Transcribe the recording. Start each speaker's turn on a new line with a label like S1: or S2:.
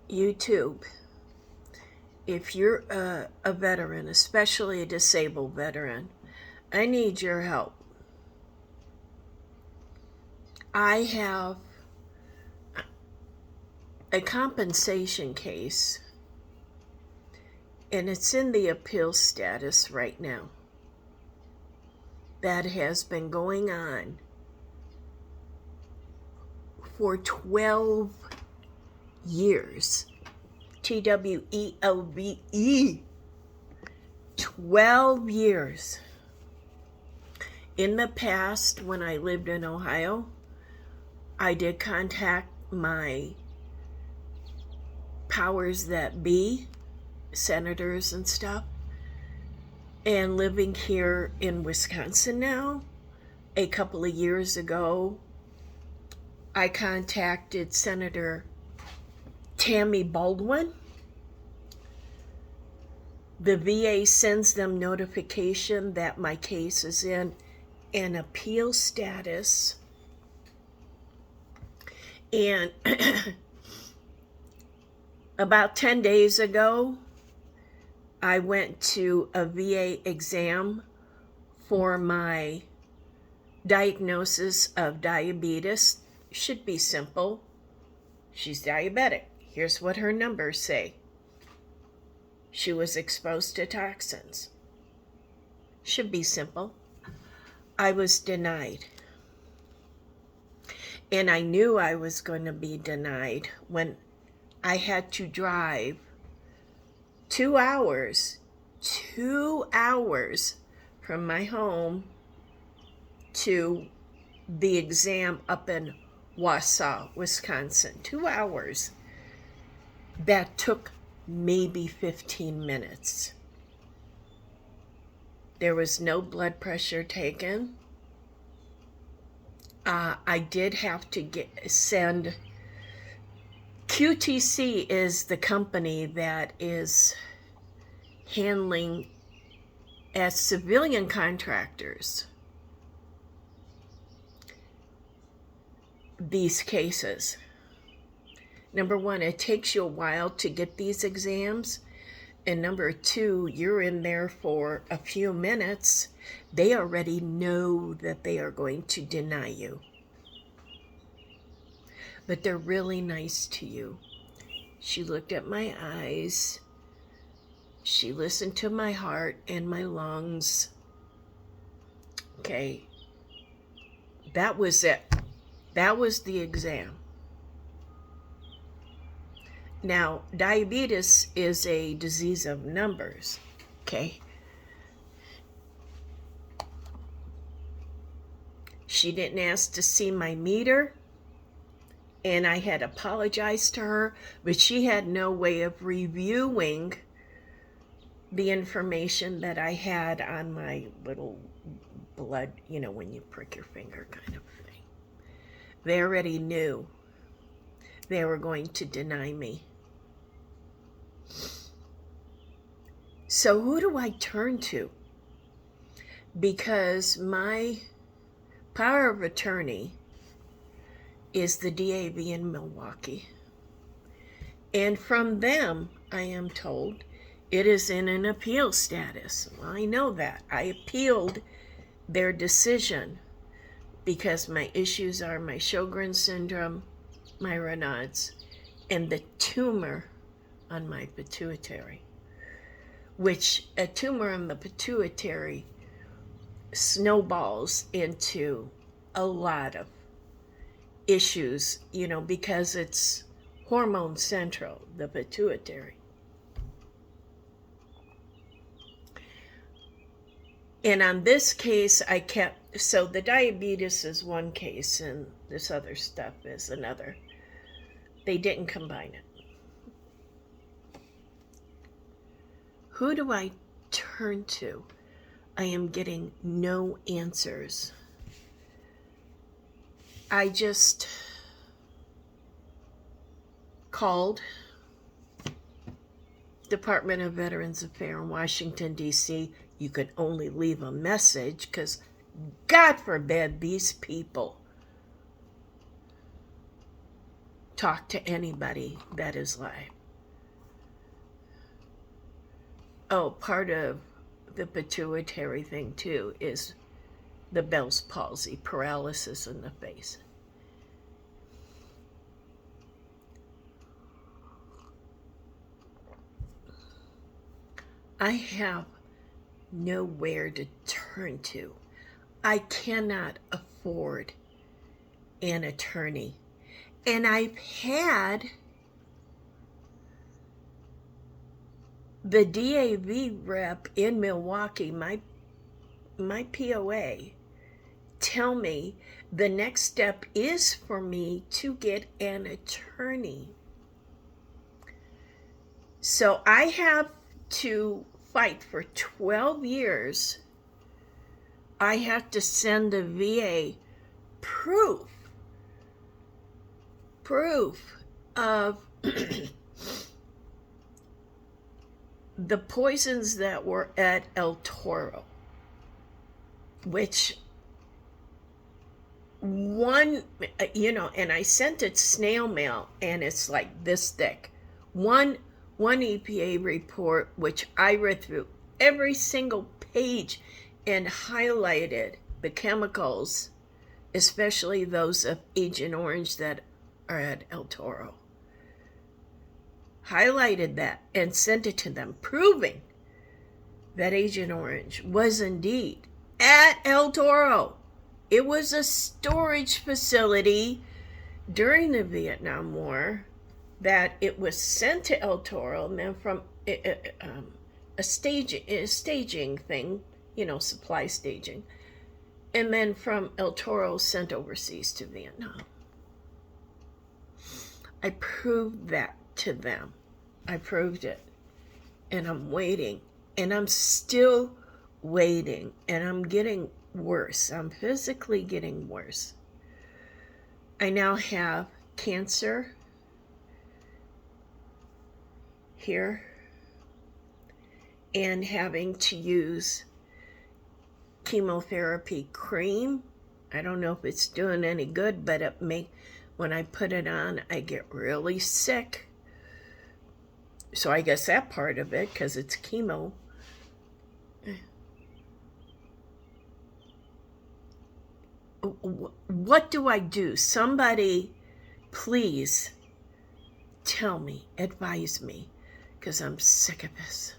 S1: YouTube, if you're a veteran, especially a disabled veteran, I need your help. I have a compensation case, and it's in the appeal status right now, that has been going on for 12 years. TWELVE. 12 years. In the past, when I lived in Ohio, I did contact my powers that be, senators and stuff. And living here in Wisconsin now, a couple of years ago, I contacted Senator Tammy Baldwin. The VA sends them notification that my case is in an appeal status. And about 10 days ago, I went to a VA exam for my diagnosis of diabetes. Should be simple. She's diabetic. Here's what her numbers say. She was exposed to toxins. Should be simple. I was denied. And I knew I was going to be denied when I had to drive 2 hours from my home to the exam up in Wausau, Wisconsin. 2 hours. That took maybe 15 minutes. There was no blood pressure taken. I did have to send. QTC is the company that is handling, as civilian contractors, these cases. Number one, it takes you a while to get these exams. And number two, you're in there for a few minutes. They already know that they are going to deny you. But they're really nice to you. She looked at my eyes. She listened to my heart and my lungs. Okay. That was it. That was the exam. Now, diabetes is a disease of numbers. Okay. She didn't ask to see my meter. And I had apologized to her, but she had no way of reviewing the information that I had on my little blood, when you prick your finger kind of thing. They already knew they were going to deny me. So who do I turn to? Because my power of attorney is the DAV in Milwaukee. And from them, I am told, it is in an appeal status. Well, I know that. I appealed their decision because my issues are my Sjogren's syndrome, my Raynaud's, and the tumor on my pituitary, which a tumor on the pituitary snowballs into a lot of issues, because it's hormone central, the pituitary. And on this case, so the diabetes is one case and this other stuff is another. They didn't combine it. Who do I turn to? I am getting no answers. I just called Department of Veterans Affairs in Washington, D.C. You could only leave a message because, God forbid, these people talk to anybody that is live. Oh, part of the pituitary thing too is the Bell's palsy, paralysis in the face. I have nowhere to turn to. I cannot afford an attorney. And I've had the DAV rep in Milwaukee, my POA, tell me the next step is for me to get an attorney. So I have to fight for 12 years. I have to send the VA proof of the poisons that were at El Toro, which one, and I sent it snail mail, and it's like this thick. One EPA report, which I read through every single page and highlighted the chemicals, especially those of Agent Orange that are at El Toro. Highlighted that and sent it to them, proving that Agent Orange was indeed at El Toro. It was a storage facility during the Vietnam War that it was sent to El Toro, and then from a staging thing, supply staging, and then from El Toro sent overseas to Vietnam. I proved that to them. I proved it. And I'm waiting. And I'm still waiting. And I'm getting worse. I'm physically getting worse. I now have cancer here and having to use chemotherapy cream. I don't know if it's doing any good, but when I put it on, I get really sick. So I guess that part of it, because it's chemo. What do I do? Somebody, please tell me, advise me, because I'm sick of this.